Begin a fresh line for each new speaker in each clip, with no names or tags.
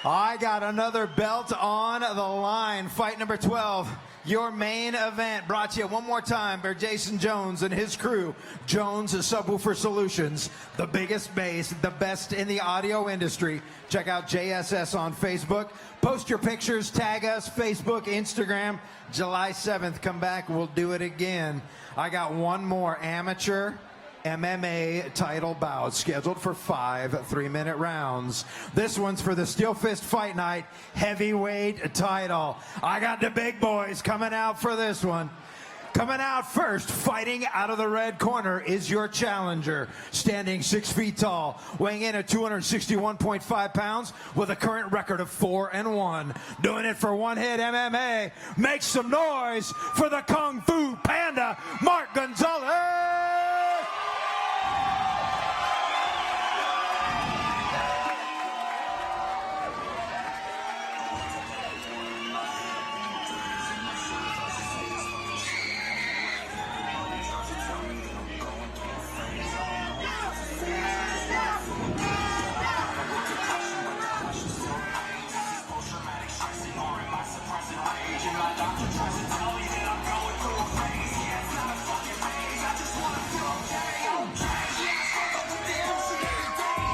I got another belt on the line. Fight number 12, your main event, brought to you one more time by Jason Jones and his crew. Jones Subwoofer Solutions, the biggest bass, the best in the audio industry. Check out JSS on Facebook. Post your pictures, tag us, Facebook, Instagram. July 7th, come back, we'll do it again. I got one more amateur MMA title bout scheduled for 5 3-minute rounds. This one's for the Steel Fist Fight Night heavyweight title. I got the big boys coming out for this one. Coming out first, fighting out of the red corner, is your challenger. Standing 6 feet tall, weighing in at 261.5 pounds with a current record of 4-1. Doing it for One Hit MMA. Make some noise for the Kung Fu Panda, Mark Gonzalez!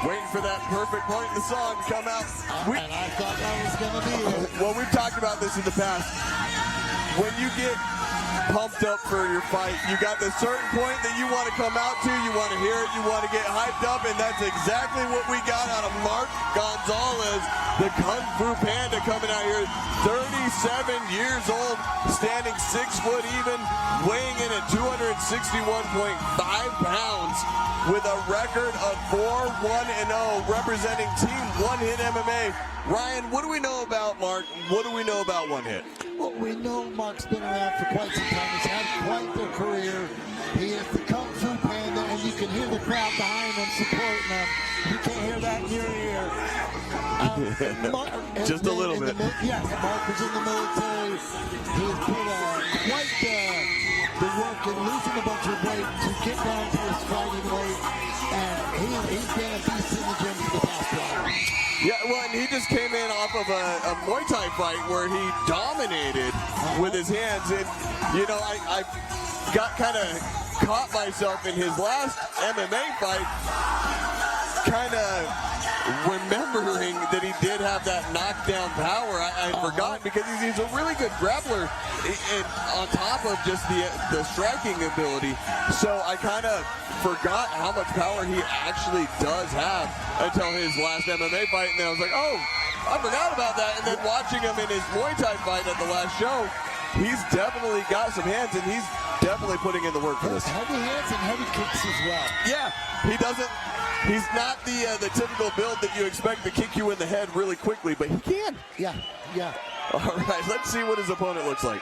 Waiting for that perfect point in the song to come out.
And I thought that was going to be it.
Well, we've talked about this in the past. When you get pumped up for your fight, you got the certain point that you want to come out to, you want to hear it, you want to get hyped up, and that's exactly what we got out of Mark Gonzalez, the Kung Fu Panda, coming out here, 37 years old, standing 6 foot even, weighing in at 261.5 pounds, with a record of 4-1-0, representing Team One Hit MMA. Ryan, what do we know about Mark? What do we know about One Hit?
Well, we know Mark's been around for quite some time. He's had quite the career. He is the Kung Fu Panda, and you can hear the crowd behind him supporting him. You can't hear that in your ear.
Just a little bit.
Yes, Mark was in the military. He has put quite the work in losing a bunch of weight to get down to his fighting weight, and he's been a beast in the gym for the past while.
Yeah, well, and he just came in off of a Muay Thai fight where he dominated with his hands. And, you know, I got kind of caught myself in his last MMA fight, kind of remembering that he did have that knockdown power. I had forgotten because he's a really good grappler, and on top of just the striking ability. So I kind of forgot how much power he actually does have until his last MMA fight, and then I was like, oh, I forgot about that. And then watching him in his Muay Thai fight at the last show, he's definitely got some hands, and he's definitely putting in the work for this.
Heavy hands and heavy kicks as well.
Yeah, he's not the typical build that you expect to kick you in the head really quickly, but he can.
Yeah.
All right, let's see what his opponent looks like.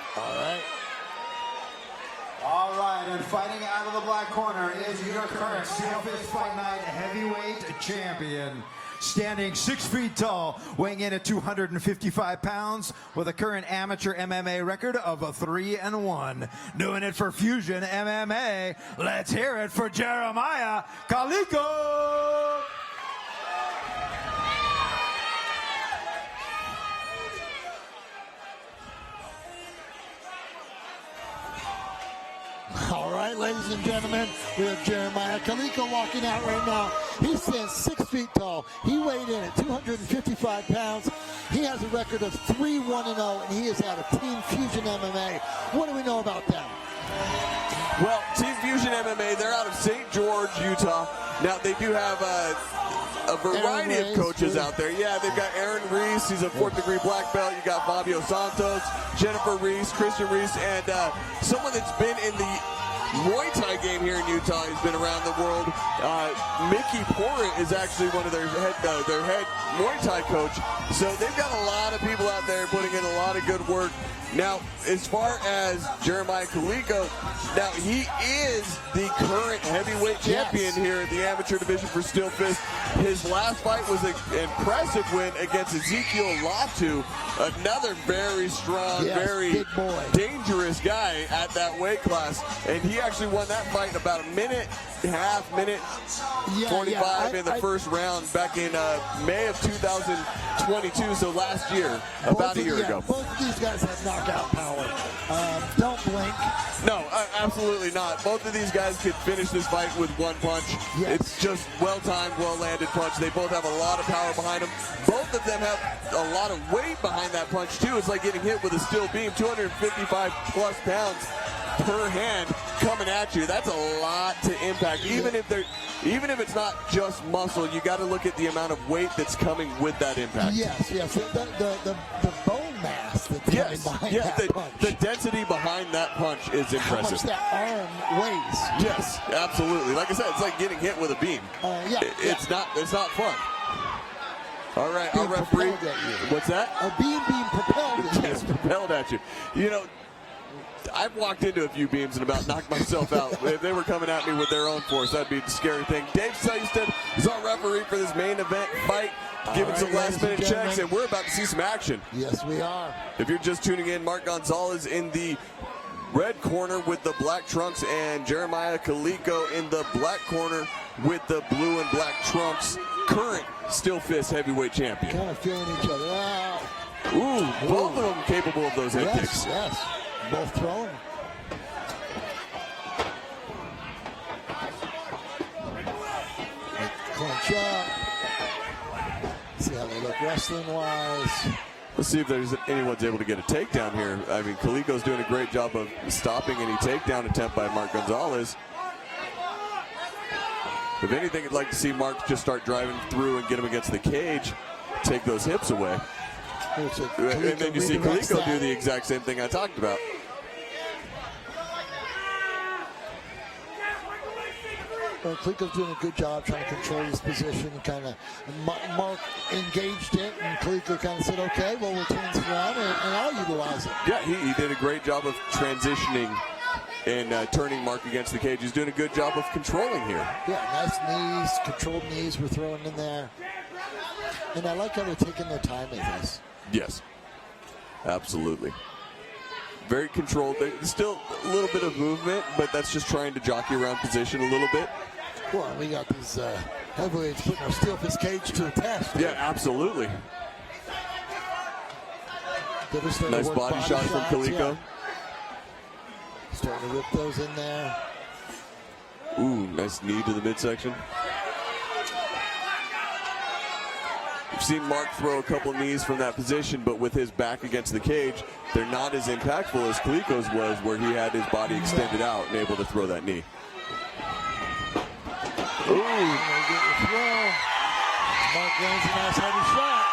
All right, and fighting out of the black corner is your current Steel Fist Fight Night heavyweight champion. Standing 6 feet tall, weighing in at 255 pounds, with a current amateur MMA record of 3-1. Doing it for Fusion MMA. Let's hear it for Jeremiah Kaliko.
All right, ladies and gentlemen, we have Jeremiah Kaliko walking out right now. He stands 6 feet tall. He weighed in at 255 pounds. He has a record of 3-1-0, and he is out of Team Fusion MMA. What do we know about them?
Well, Team Fusion MMA, they're out of St. George, Utah. Now, they do have a variety of coaches out there. Yeah, they've got Aaron Reese. He's a 4th-degree black belt. You got Fabio Santos, Jennifer Reese, Christian Reese, and someone that's been in the Muay Thai game here in Utah. He's been around the world. Mickey Porrett is actually one of their head Muay Thai coach. So they've got a lot of people out there putting in a lot of good work. Now, as far as Jeremiah Kaliko, now he is the current heavyweight champion here at the amateur division for Steel Fist. His last fight was an impressive win against Ezekiel Latu, another very strong, very
big boy,
dangerous guy at that weight class. And he actually won that fight in about a minute and a half, minute 45 in the first round back in May of 2022, so last year, about a year ago.
Both of these guys have knockout power. Don't blink.
No, absolutely not. Both of these guys could finish this fight with one punch.
Yes.
It's just well-timed, well-landed punch. They both have a lot of power behind them. Both of them have a lot of weight behind that punch, too. It's like getting hit with a steel beam, 255-plus pounds per hand coming at you. That's a lot to impact. Even if it's not just muscle, you got to look at the amount of weight that's coming with that impact.
Yes. The bone mass that's coming behind that punch.
The density behind that punch is impressive.
How much that arm weighs.
Yes, absolutely. Like I said, it's like getting hit with a beam. It's not fun. All right, our referee. What's that?
A beam propelled at you.
Yes, propelled at you. You know, I've walked into a few beams and about knocked myself out. If they were coming at me with their own force, that'd be the scary thing. Dave Seistedt is our referee for this main event fight, giving some last-minute checks, and we're about to see some action.
Yes, we are.
If you're just tuning in, Mark Gonzalez in the red corner with the black trunks, and Jeremiah Kaliko in the black corner with the blue and black trunks. Current Still Fist heavyweight champion.
Kind of feeling each other out.
Ooh, both of them capable of those head kicks.
Yes, both throwing. Clinch up. See how they look wrestling-wise.
Let's see if anyone's able to get a takedown here. I mean, Kaliko's doing a great job of stopping any takedown attempt by Mark Gonzalez. If anything, I'd like to see Mark just start driving through and get him against the cage, take those hips away. And then you see Kaliko do the exact same thing I talked about.
Well, Kaliko's doing a good job trying to control his position and kind of Mark engaged it, and Kaliko kind of said, okay, well, we'll turn this around and I'll utilize it.
Yeah, he did a great job of transitioning and turning Mark against the cage. He's doing a good job of controlling here.
Yeah, nice knees, controlled knees we're throwing in there. And I like how they're taking their time with this.
Yes, absolutely. Very controlled. There's still a little bit of movement, but that's just trying to jockey around position a little bit.
Well, we got these heavyweights putting our Steel Fist cage to a test.
Yeah, absolutely. Nice body shot from Kaliko.
Yeah. Starting to rip those in there.
Ooh, nice knee to the midsection. We've seen Mark throw a couple knees from that position, but with his back against the cage, they're not as impactful as Kaliko's was, where he had his body extended out and able to throw that knee. Ooh.
Mark lands a nice heavy shot.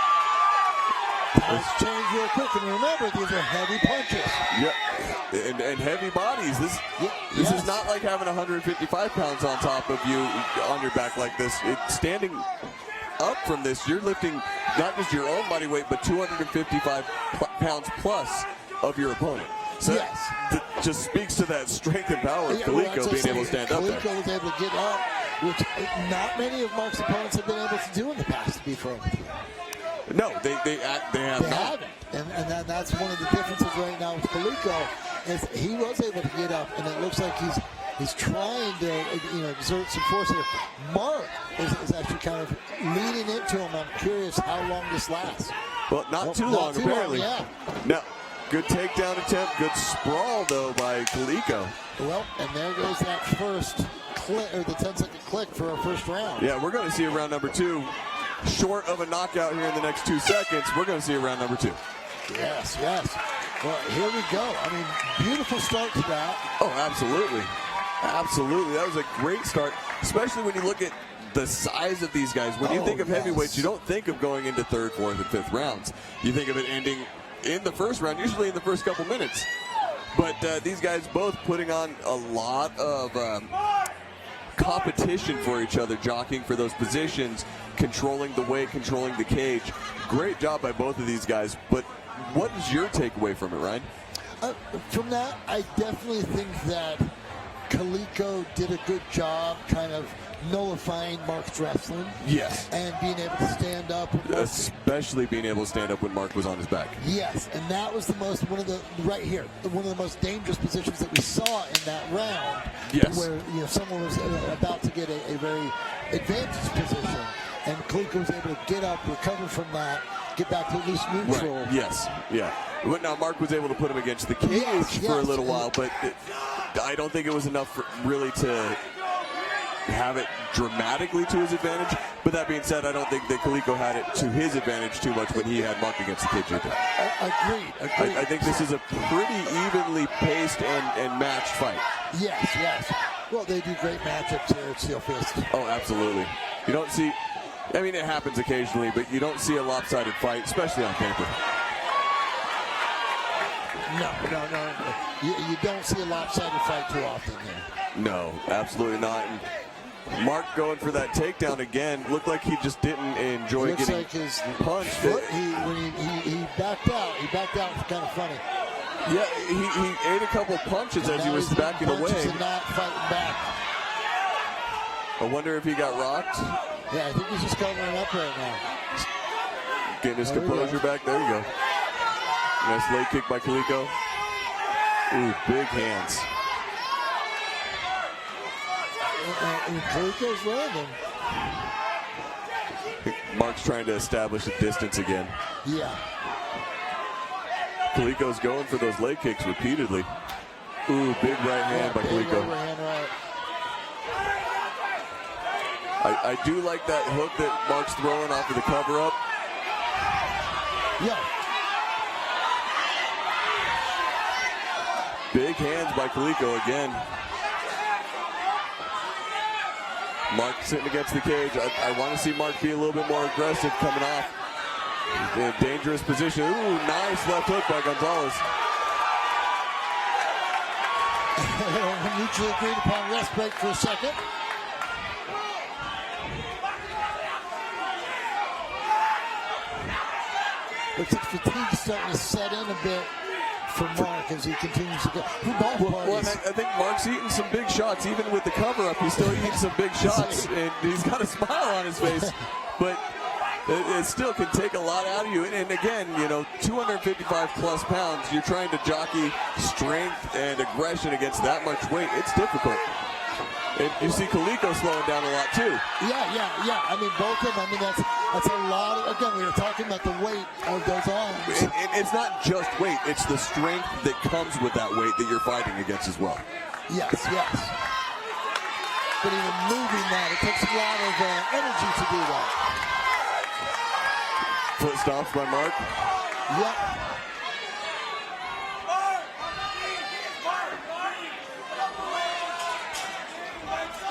Times change real quick, and remember, these are heavy punches.
Yep, and heavy bodies. This is not like having 155 pounds on top of you on your back like this. Standing up from this, you're lifting not just your own body weight, but 255 pounds plus of your opponent. So that just speaks to that strength and power of Kaliko being able to stand up there.
Kaliko was able to get up, which not many of Mark's opponents have been able to do in the past, to be frank with you.
No, they haven't.
And that's one of the differences right now with Kaliko, is he was able to get up, and it looks like he's trying to exert some force here. Mark is actually kind of leaning into him. I'm curious how long this lasts.
Well, not too long, apparently.
Yeah.
No, good takedown attempt, good sprawl though by Kaliko.
Well, and there goes that first click, or the 10-second click for our first round.
Yeah, we're going to see a round number 2. Short of a knockout here in the next 2 seconds, we're going to see a round number 2.
Yes. Well, here we go. I mean, beautiful start to that.
Oh, absolutely. Absolutely. That was a great start, especially when you look at the size of these guys. When you think of heavyweights, you don't think of going into 3rd, 4th, and 5th rounds. You think of it ending in the first round, usually in the first couple minutes. But these guys both putting on a lot of competition for each other, jockeying for those positions, controlling the weight, controlling the cage. Great job by both of these guys. But what is your takeaway from it, Ryan?
From that, I definitely think that Kaliko did a good job kind of nullifying Mark's wrestling.
Yes.
And being able to stand up.
Especially being able to stand up when Mark was on his back.
Yes, and that was one of the most dangerous positions that we saw in that round.
Yes.
Where someone was about to get a very advantageous position, and Kaliko was able to get up, recover from that, get back to at least neutral.
Right. Yes. Yeah. But now Mark was able to put him against the cage for a little while, but I don't think it was enough really to have it dramatically to his advantage. But that being said, I don't think that Kaliko had it to his advantage too much when he had Mark against the cage either.
Agreed.
I think this is a pretty evenly paced and matched fight.
Yes. Well, they do great matchups here at Steel Fist.
Oh, absolutely. You don't see, I mean, it happens occasionally, but you don't see a lopsided fight, especially on paper.
No. You don't see a lopsided fight too often here.
No, absolutely not. And Mark going for that takedown again. Looked like he just didn't enjoy getting
like his
punched.
Foot, when he backed out. He backed out. It's kind of funny.
Yeah, he ate a couple punches as he was backing away.
And not fighting back.
I wonder if he got rocked.
Yeah, I think he's just covering up right now.
Getting his composure back. There you go. Nice leg kick by Kaliko. Ooh, big hands.
And Kaliko's landing.
Mark's trying to establish a distance again.
Yeah.
Kaliko's going for those leg kicks repeatedly. Ooh, big right hand by Kaliko.
Right.
I do like that hook that Mark's throwing off of the cover up.
Yeah.
Big hands by Kaliko again. Mark sitting against the cage. I want to see Mark be a little bit more aggressive coming off. In a dangerous position. Ooh, nice left hook by Gonzalez.
Mutually agreed upon rest break for a second. Looks like fatigue's starting to set in a bit for Mark as he continues to go.
Well, I think Mark's eating some big shots. Even with the cover-up, he's still eating some big shots. And he's got a smile on his face. But it still can take a lot out of you. And again, 255 plus pounds, you're trying to jockey strength and aggression against that much weight. It's difficult. And you see Kaliko slowing down a lot too.
Yeah. I mean, both of them. I mean, that's a lot. Again, we were talking about the weight of those arms.
And it's not just weight; it's the strength that comes with that weight that you're fighting against as well.
Yes. But even moving that, it takes a lot of energy to do that.
Foot stomps by Mark.
Yep.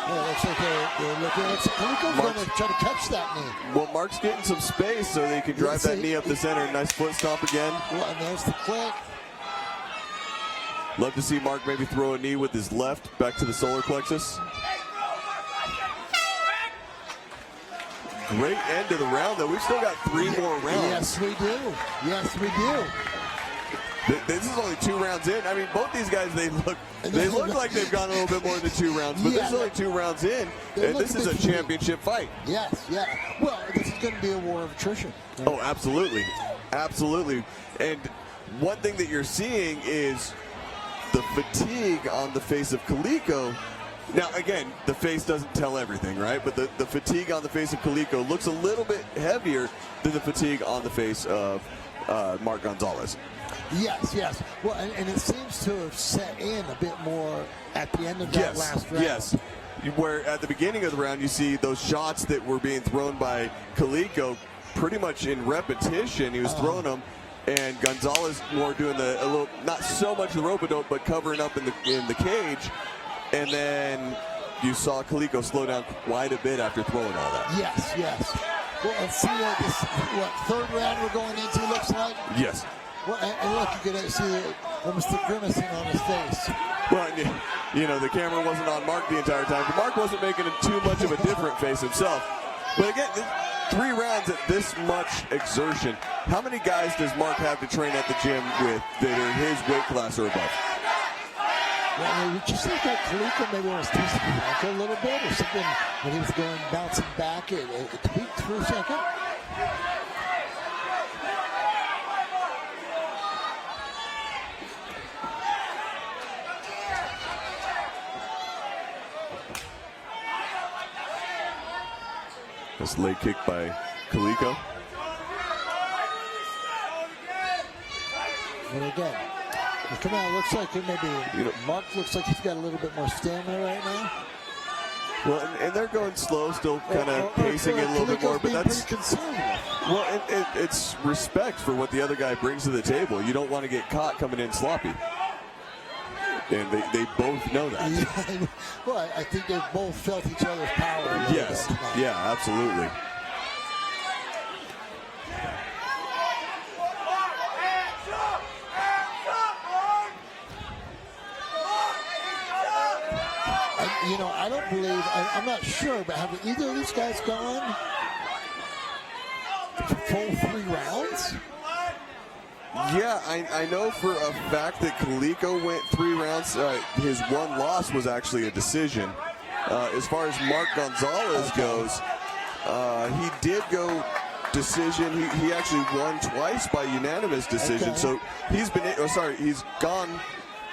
Yeah, looks like they're looking at Kaliko's going to try to catch that knee.
Well, Mark's getting some space so that he can drive that knee up the center. Nice foot stomp again.
Well, and there's the click.
Love to see Mark maybe throw a knee with his left back to the solar plexus. Great end of the round, though. We've still got 3 more rounds.
Yes, we do.
This is only 2 rounds in. I mean, both these guys, they look like they've gone a little bit more than 2 rounds, but this is only 2 rounds in, and this is a championship fight.
Yes. Well, this is going to be a war of attrition.
Right? Oh, absolutely. And one thing that you're seeing is the fatigue on the face of Kaliko. Now, again, the face doesn't tell everything, right? But the fatigue on the face of Kaliko looks a little bit heavier than the fatigue on the face of Mark Gonzalez.
Yes. Well, and it seems to have set in a bit more at the end of that last round.
Yes. Where at the beginning of the round, you see those shots that were being thrown by Kaliko pretty much in repetition. He was throwing them, and Gonzalez more doing a little, not so much the rope-a-dope, but covering up in the cage. And then you saw Kaliko slow down quite a bit after throwing all that.
Yes. Well, let's see what third round we're going into looks like.
Yes.
Well, and look, you can see almost the grimacing on his face.
Well, the camera wasn't on Mark the entire time, but Mark wasn't making too much of a different face himself. But again, 3 rounds at this much exertion. How many guys does Mark have to train at the gym with that are his weight class or above?
Yeah, would you say that Kaliko maybe was twisting his ankle a little bit or something when he was going bouncing back? It tweaked for a second.
This leg kick by Kaliko.
And again, come on, looks like maybe Mark looks like he's got a little bit more stamina right now.
Well, and they're going slow, still kind of pacing it a little bit more, but that's
conservative.
Well, it's respect for what the other guy brings to the table. You don't want to get caught coming in sloppy. And they both know that.
Yeah, well, I think they've both felt each other's power.
Yes, yeah, absolutely.
I don't believe, I'm not sure, but have either of these guys gone for full 3 rounds?
Yeah, I know for a fact that Kaliko went 3 rounds. His one loss was actually a decision. As far as Mark Gonzalez goes, he did go decision. He actually won twice by unanimous decision.
Okay.
So he's he's gone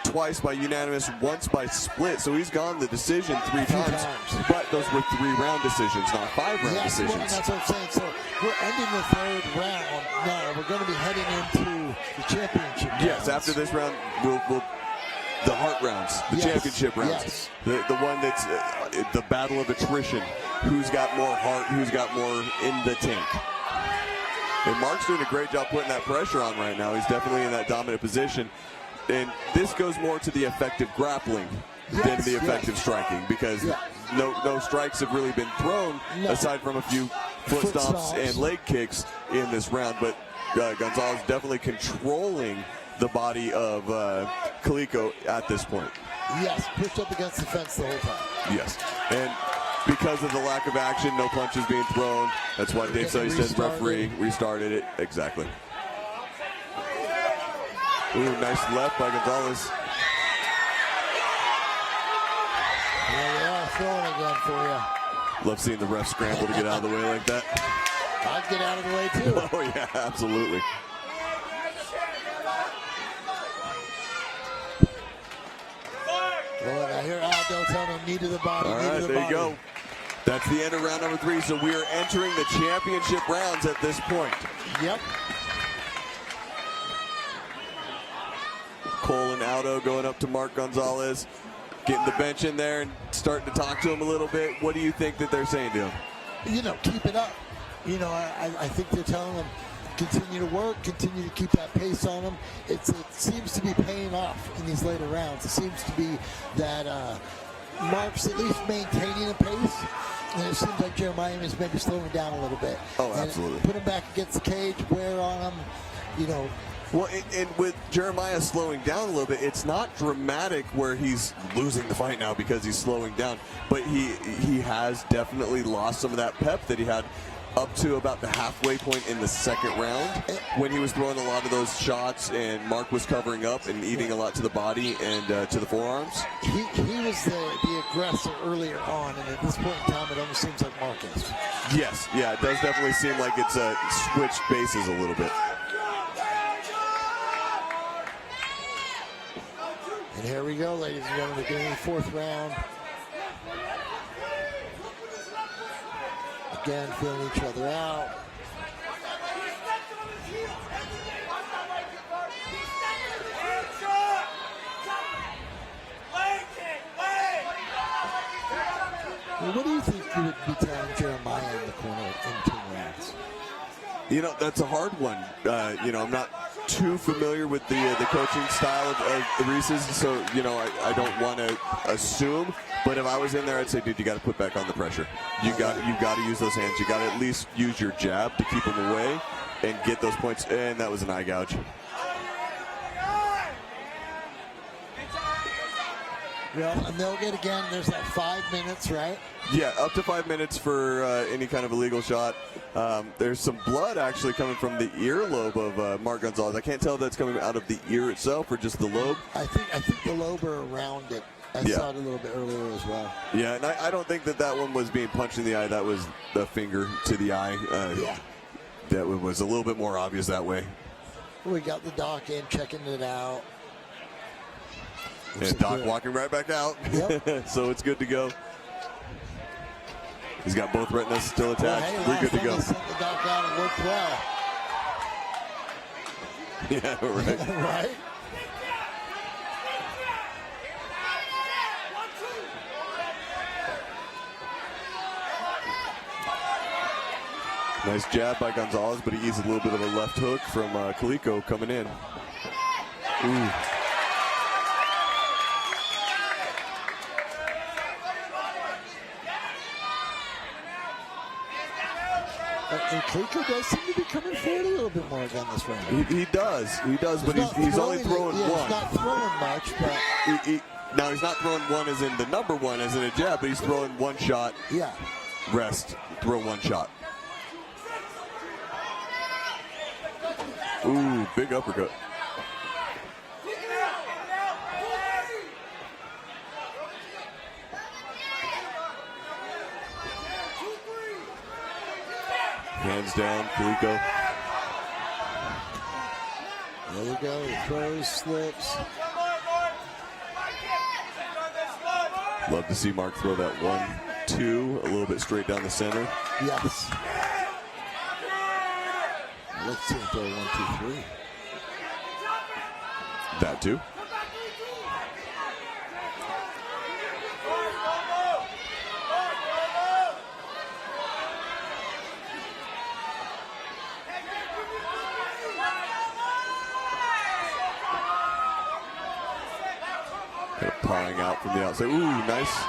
twice by unanimous, once by split. So he's gone the decision 3 times. But those were 3-round decisions, not 5-round decisions.
Well, that's what I'm saying. So we're ending the 3rd round. Now we're going to be heading into the championship rounds.
Yes, after this round, we'll the heart rounds, the championship rounds.
Yes.
The one that's the battle of attrition. Who's got more heart, who's got more in the tank. And Mark's doing a great job putting that pressure on right now. He's definitely in that dominant position. And this goes more to the effective grappling than the effective striking, because no strikes have really been thrown aside from a few foot stomps and leg kicks in this round. But Gonzalez definitely controlling the body of Kaliko at this point.
Yes, pushed up against the fence the whole time.
Yes, and because of the lack of action, no punches being thrown. That's why Dave Sully says referee restarted it. Exactly. Ooh, nice left by Gonzalez.
Here we are, throwing again for you.
Love seeing the ref scramble to get out of the way like that.
I'd get out of the way too.
Oh yeah, absolutely.
Well, I hear Aldo telling him knee to the body.
All right, there you go. That's the end of round number 3. So we are entering the championship rounds at this point.
Yep.
Cole and Aldo going up to Mark Gonzalez, getting the bench in there and starting to talk to him a little bit. What do you think that they're saying to him?
Keep it up. I think they're telling him continue to work, continue to keep that pace on him. It seems to be paying off in these later rounds. It seems to be that Mark's at least maintaining a pace, and it seems like Jeremiah is maybe slowing down a little bit.
Oh, absolutely.
And put him back against the cage, wear on him,
Well, and with Jeremiah slowing down a little bit, it's not dramatic where he's losing the fight now because he's slowing down, but he has definitely lost some of that pep that he had up to about the halfway point in the 2nd round when he was throwing a lot of those shots and Mark was covering up and eating a lot to the body and to the forearms.
He was the aggressor earlier on, and at this point in time, it almost seems like Mark is.
Yes, yeah, it does definitely seem like it's switched bases a little bit.
And here we go, ladies and gentlemen, beginning of the 4th round. Again, feeling each other out. Well, what do you think you would be telling Jeremiah in the corner in 2 rounds?
That's a hard one. I'm not too familiar with the coaching style of Reese's, so I don't want to assume. But if I was in there, I'd say, dude, you got to put back on the pressure. You got to use those hands. You got to at least use your jab to keep them away and get those points. And that was an eye gouge.
Well, and they'll get again, there's that 5 minutes, right?
Yeah, up to 5 minutes for any kind of illegal shot. There's some blood actually coming from the earlobe of Mark Gonzalez. I can't tell if that's coming out of the ear itself or just the lobe.
I think the lobe are around it. I saw it a little bit earlier as well.
Yeah, and I don't think that one was being punched in the eye. That was the finger to the eye. That was a little bit more obvious that way.
We got the doc in, checking it out.
And Doc walking right back out.
Yep.
So it's good to go. He's got both retinas still attached.
Well,
we're good to go.
Sent the doc out and worked well.
Yeah, right.
Right?
Nice jab by Gonzalez, but he eats a little bit of a left hook from Kaliko coming in. Ooh.
And Kaliko does seem to be coming forward a little bit more again this round.
He does, but he's only throwing one.
He's not throwing much, but...
Now, he's not throwing one as in the number one, as in a jab, but he's throwing one shot, rest, throw one shot. Ooh, big uppercut. Hands down, Kaliko.
There we go, he throws, slips.
Love to see Mark throw that 1-2 a little bit straight down the center.
Yes. Let's see him throw 1, 2, 3.
That too. Pawing out from the outside. Ooh, nice.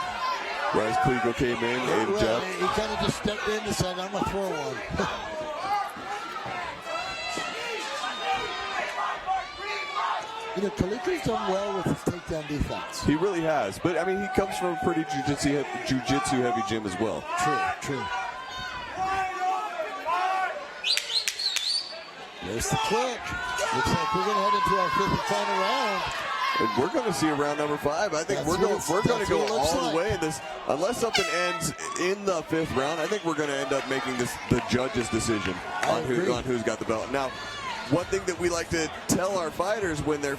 Right as Kaliko came in, ate a jab.
He kind of just stepped in and said, I'm going to throw one. You know, Kaliko's done well with his takedown defense.
He really has. But, I mean, he comes from a pretty jiu-jitsu heavy gym as well.
True. There's the kick. Looks like we're going to head into our 5th and final round.
And we're going to see a round number 5. I think we're going to go all the way in this. Unless something ends in the 5th round, I think we're going to end up making this the judge's decision on who's got the belt. Now, one thing that we like to tell our fighters when they're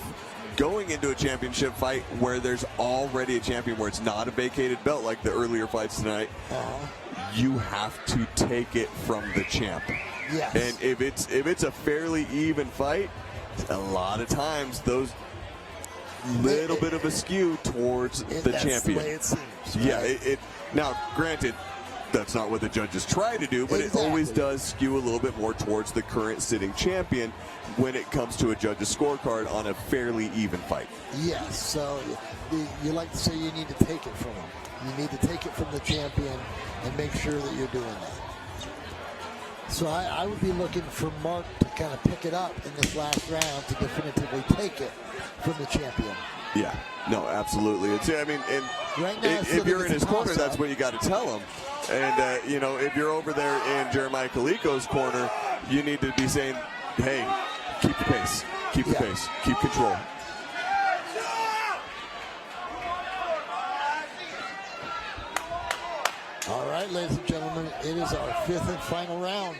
going into a championship fight where there's already a champion, where it's not a vacated belt like the earlier fights tonight, you have to take it from the champ.
Yes.
And if it's a fairly even fight, a lot of times those little bit of a skew towards the champion.
The way it seems,
yeah.
Right?
Now, granted, that's not what the judges try to do, but it always does skew a little bit more towards the current sitting champion when it comes to a judge's scorecard on a fairly even fight.
Yes. So you like to say you need to take it from him. You need to take it from the champion and make sure that you're doing that. So I would be looking for Mark to kind of pick it up in this last round to definitively take it from the champion.
Yeah, no, absolutely. I mean, and
right now,
if you're in his corner, that's what you got to tell him. And, you know, if you're over there in Jeremiah Kaliko's corner, you need to be saying, hey, keep the pace, keep the pace, keep control.
All right, ladies and gentlemen, it is our 5th and final round.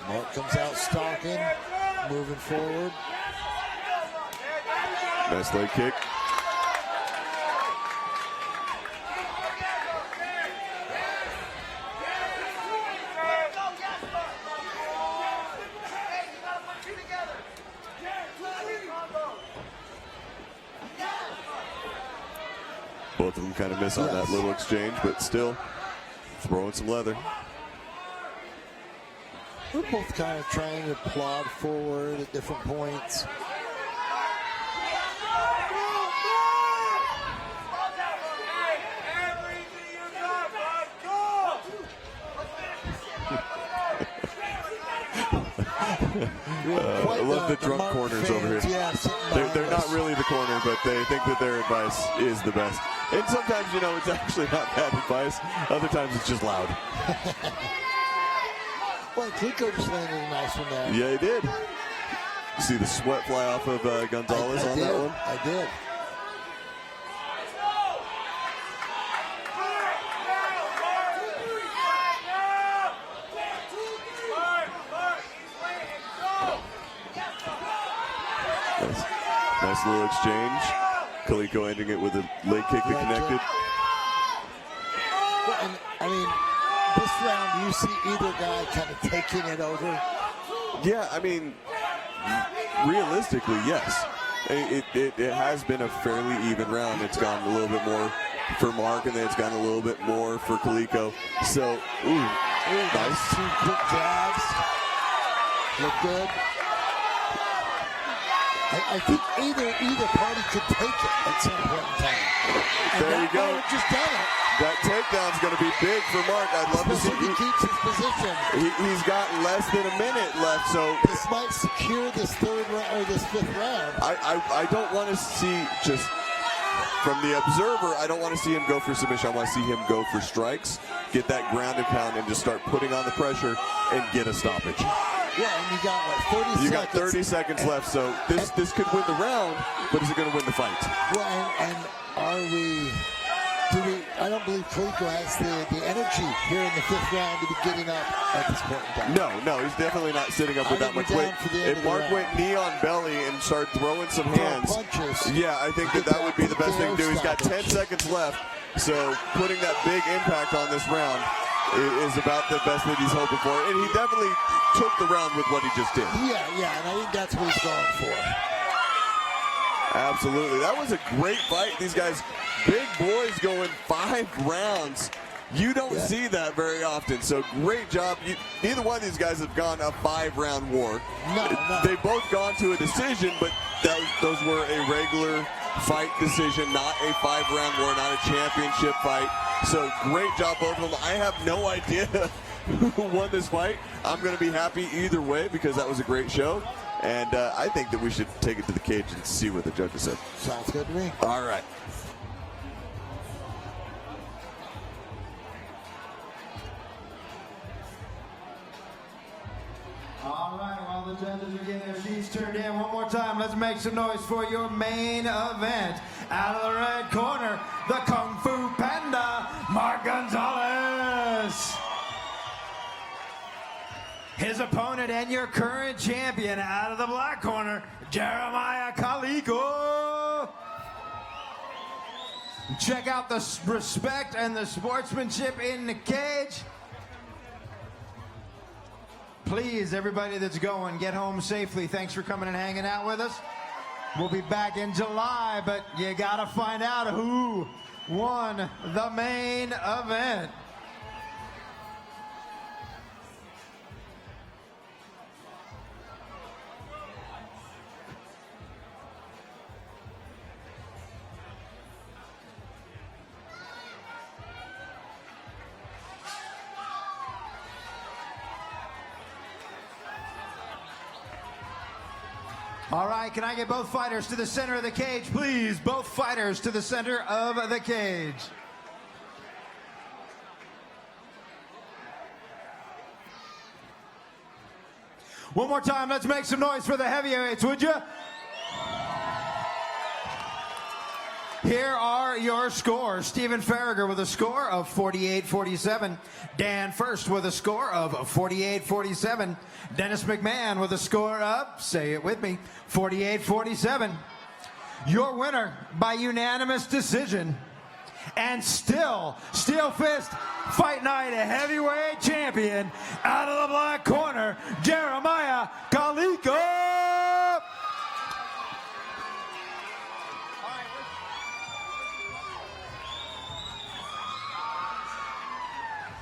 Mark comes out stalking, moving forward.
Nice leg kick. Both of them kind of miss on that little exchange, but still throwing some leather.
We're both kind of trying to plod forward at different points.
I love the drunk corners over here.
Yeah,
they're not really the corner, but they think that their advice is the best. And sometimes, it's actually not bad advice. Other times it's just loud.
Well, Kaliko just landed a nice one there.
Yeah, he did. You see the sweat fly off of Gonzalez on that one?
I did.
Nice little exchange. Kaliko ending it with a leg kick that connected.
Well, and, I mean, this round, you see either guy kind of taking it over?
Yeah, I mean, realistically, yes. It has been a fairly even round. It's gone a little bit more for Mark, and then it's gone a little bit more for Kaliko. So, nice.
2 quick jabs. Look good. I think either party could take it at some point in time. And
there you go.
Just done it.
That takedown's going to be big for Mark. I'd love to see
he keeps his position.
He's got less than a minute left, so
this might secure this 5th round.
I don't want to see, just from the observer, I don't want to see him go for submission. I want to see him go for strikes, get that ground and pound, and just start putting on the pressure and get a stoppage.
Yeah, and you got what, 30 seconds?
You got 30 seconds left, so this could win the round, but is it going to win the fight?
Well, and I don't believe Kaliko has the energy here in the 5th round to be getting up at this point in time.
No, he's definitely not sitting up with that much weight. If Mark went knee on belly and started throwing some hands,
punches,
yeah, I think that would be the best thing to do. He's got 10 seconds left, so putting that big impact on this round is about the best that he's hoping for. And he definitely took the round with what he just did.
Yeah, and I think that's what he's going for.
Absolutely. That was a great fight. These guys, big boys going 5 rounds. You don't see that very often, so great job. Neither one of these guys have gone a 5-round war.
No.
They've both gone to a decision, but those were a regular fight decision, not a 5-round war, not a championship fight. So great job, both of them. I have no idea who won this fight. I'm going to be happy either way because that was a great show. And I think that we should take it to the cage and see what the judges said.
Sounds good to me.
All right.
All right, while the judges are getting their sheets turned in, one more time, let's make some noise for your main event. Out of the red corner, the Kung Fu Panda, Mark Gonzalez. His opponent and your current champion out of the black corner, Jeremiah Kaliko. Check out the respect and the sportsmanship in the cage. Please, everybody that's going, get home safely. Thanks for coming and hanging out with us. We'll be back in July, but you gotta find out who won the main event. All right, can I get both fighters to the center of the cage, please? Both fighters to the center of the cage. One more time, let's make some noise for the heavyweights, would you? Here are your scores. Stephen Farragher with a score of 48-47. Dan First with a score of 48-47. Dennis McMahon with a score of, say it with me, 48-47. Your winner by unanimous decision. And still, Steel Fist Fight Night heavyweight champion out of the black corner, Jeremiah Kaliko.